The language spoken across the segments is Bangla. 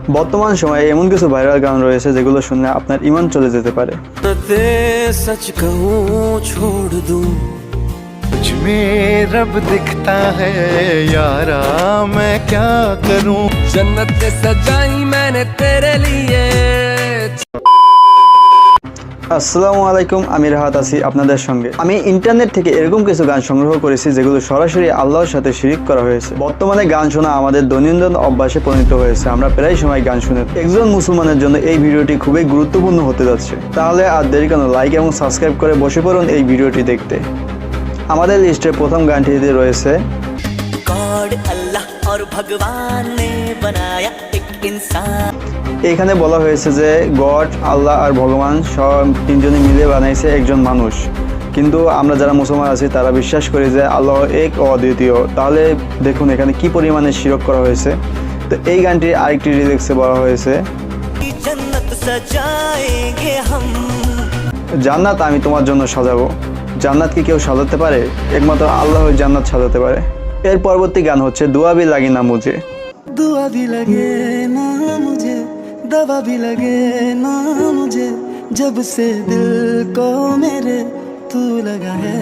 বর্তমান সময়ে এমন কিছু ভাইরাল গান রয়েছে যেগুলো শুনলে আপনার ঈমান চলে যেতে পারে। सच कहूं छोड़ दूं मुझ में रब दिखता है यारा मैं क्या करूं जन्नत सजाई मैंने तेरे लिए। আসসালামু আলাইকুম, আমি রাহাত আছি আপনাদের সঙ্গে। আমি ইন্টারনেট থেকে এরকম কিছু গান সংগ্রহ করেছি যেগুলো সরাসরি আল্লাহর সাথে শিরিক করা হয়েছে। বর্তমানে গান শোনা আমাদের দৈনন্দিন অভ্যাসে পরিণত হয়েছে, আমরা প্রায় সময় গান শুনে। একজন মুসলমানের জন্য এই ভিডিওটি খুবই গুরুত্বপূর্ণ হতে যাচ্ছে। তাহলে আর দেরি কেন, লাইক এবং সাবস্ক্রাইব করে বসে পড়ুন এই ভিডিওটি দেখতে। আমাদের লিস্টে প্রথম গানটিতে রয়েছে गॉड अल्लाह और भगवान ने बनाया एक इंसान। এখানে বলা হয়েছে যে গড, আল্লাহ আর ভগবান সব তিনজনে মিলে বানাইছে একজন মানুষ। কিন্তু আমরা যারা মুসলমান আছি তারা বিশ্বাস করি যে আল্লাহ এক ও অদ্বিতীয়। তাহলে দেখুন এখানে কি পরিমাণে শিরক করা হয়েছে। তো এই গানটির আরেকটি লিরিক্সে বলা হয়েছে जन्नत सजाएंगे हम। জান্নাত আমি তোমার জন্য সাজাবো। জান্নাত কি কেউ সাজাতে পারে? একমাত্র আল্লাহ জান্নাত সাজাতে পারে। এর পরবর্তী গান হচ্ছে দুয়া ভি লাগি না মুঝে। दुआ भी लगे ना मुझे, दवा भी लगे ना मुझे, जब से दिल को मेरे तू लगा है।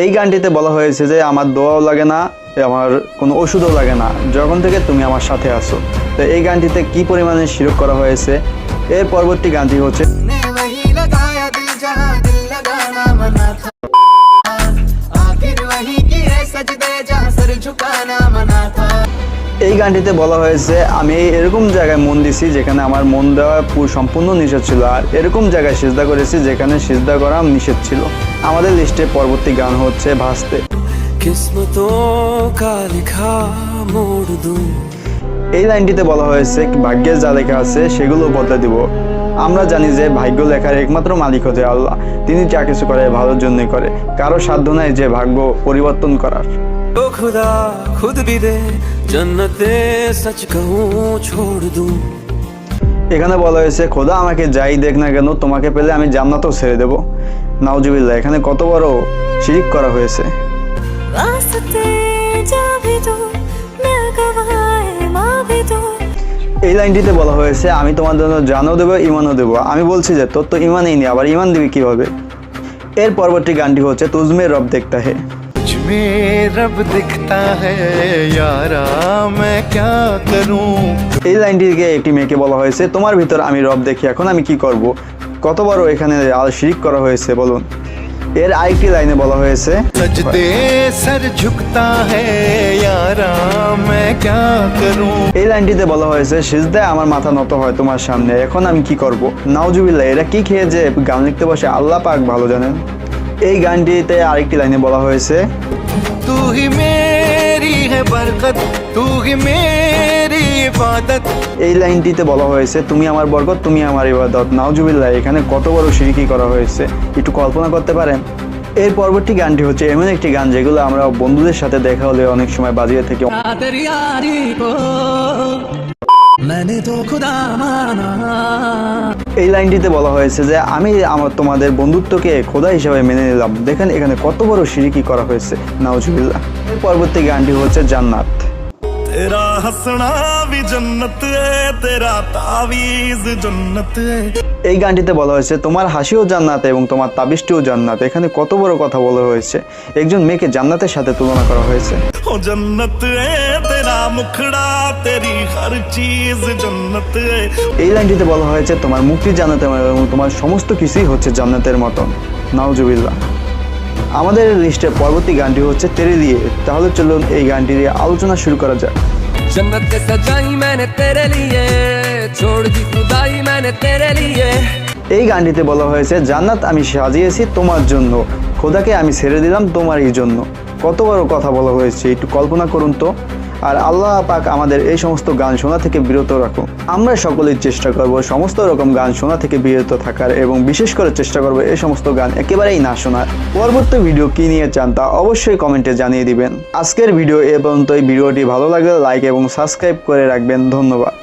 এই গানটিতে বলা হয়েছে যে আমার দোয়াও লাগে না, আমার কোনো ওষুধও লাগে না, যখন থেকে তুমি আমার সাথে আছো। তো এই গানটিতে কি পরিমাণে শিরক করা হয়েছে। এর পরবর্তী গানটি হচ্ছে ने वही लगाया दिल जहां दिल लगाना मना था, आखिर वही किए सजदे जहां सर झुकाना मना था। এই গানটিতে বলা হয়েছে আমি এরকম জায়গায় মন দিছি যেখানে আমার মন দেওয়া সম্পূর্ণ নিষেধ ছিল, আর এরকম জায়গায় সিজদা করেছি যেখানে সিজদা করা নিষেধ ছিল। আমাদের লিস্টে পরবর্তী গান হচ্ছে ভাসতে। किस्मतों का लिखा मोड़ दूं এই লাইনটিতে বলা হয়েছে ভাগ্যের যা লেখা আছে সেগুলো বদলে দিব। আমরা জানি যে ভাগ্য লেখার একমাত্র মালিক হতে আল্লাহ, তিনি যা কিছু করে ভালোর জন্যই করে, কারো সাধ্য নাই যে ভাগ্য পরিবর্তন করার। ओ खुदा खुद भी दे जन्नत सच कहूं छोड़ दूं। এখানে বলা হয়েছে খোদা আমাকে যাই দেখ না কেন, তোমাকে পেলে আমি জান্নাতও ছেড়ে দেব। নাউজুবিল্লাহ, এখানে কত বড় শিরিক করা হয়েছে। वास्ते जा भी दो मैं गवाए माँ भी दो। এই लाइनটিতে বলা হয়েছে আমি তোমার জন্য জানও দেবো ঈমানও দেবো। আমি বলছি যে তোর তো ঈমানই নেই, আবার ঈমান দিবি কিভাবে। এর পরবর্তী গানটি হচ্ছে তুজমে রব দেখতা হে। मुझ में रब दिखता है यारा मैं क्या करूं এই লাইনটিকে একটি মেয়েকে বলা হয়েছে তোমার ভিতর আমি রব দেখি, এখন আমি কি করব। কত বড় এখানে শিরিক করা হয়েছে বলুন। এর আরেকটি লাইনে বলা হয়েছে सजदे सर झुकता है यारा मैं क्या करूं। এই লাইনটিতে বলা হয়েছে সিজদায় আমার মাথা নত হয় তোমার সামনে, এখন আমি কি করব। নাউজুবিল্লাহ, এরা কি খেয়ে যে গান লিখতে বসে আল্লাহ পাক ভালো জানেন। এই গানটিতে আরেকটি লাইনে বলা হয়েছে तू ही मेरी है बरकत तू ही मेरी इबादत। এই লাইনটিতে বলা হয়েছে তুমি আমার বরকত তুমি আমার ইবাদত। নাউজুবিল্লাহ, এখানে কত বড় শিরকি করা হয়েছে, একটু কল্পনা করতে পারেন। এর পরবর্তী গানটি হচ্ছে এমন একটি গান যেগুলো আমরা বন্ধুদের সাথে দেখা হলে অনেক সময় বাজিয়ে থাকি। तेरी यारी को मैंने तो खुदा माना। এই লাইনটিতে বলা হয়েছে যে আমি আমার তোমাদের বন্ধুত্বকে খোদা হিসেবে মেনে নিলাম। দেখেন এখানে কত বড় শিরকি করা হয়েছে। নাউজুবিল্লাহ। এর পরবর্তী গানটি হচ্ছে জান্নাত। तेरा हंसना भी जन्नत है तेरा तावीज़ जन्नत है। এই গানটিতে বলা হয়েছে তোমার হাসিও জান্নাত এবং তোমার তাবিজটিও জান্নাত। এখানে কত বড় কথা বলা হয়েছে, একজন মেয়েকে জান্নাতের সাথে তুলনা করা হয়েছে। ओ जन्नत है तेरा मुखड़ा तेरी हर चीज जन्नत है। এই লাইনটিতে বলা হয়েছে তোমার মুক্তি জান্নাতের মতো এবং তোমার সমস্ত কিছুই হচ্ছে জান্নাতের মতন। নাউজুবিল্লাহ। আমাদের লিস্টের পরবর্তী গানটি হচ্ছে তেরে দিয়ে। তাহলে চলুন এই গানটি নিয়ে আলোচনা শুরু করা যাক। जन्नत सजाई मैंने तेरे लिए छोड़ दी खुदाई मैंने तेरे लिए। এই গানটিতে বলা হয়েছে জান্নাত আমি সাজিয়েছি তোমার জন্য, খোদাকে আমি ছেড়ে দিলাম তোমারই জন্য। কত বড় কথা বলা হয়েছে, একটু কল্পনা করুন তো। আর আল্লাহ পাক আমাদের এই সমস্ত গান শোনা থেকে বিরত রাখুন। আমরা সকলেই চেষ্টা করব সমস্ত রকম গান শোনা থেকে বিরত থাকার, এবং বিশেষ করে চেষ্টা করব এই সমস্ত গান একেবারেই না শোনার। পরবর্তী ভিডিও কি নিয়ে চান তা অবশ্যই কমেন্টে জানিয়ে দিবেন। আজকের ভিডিও এ পর্যন্ত। এই ভিডিওটি ভালো লাগলে লাইক এবং সাবস্ক্রাইব করে রাখবেন। ধন্যবাদ।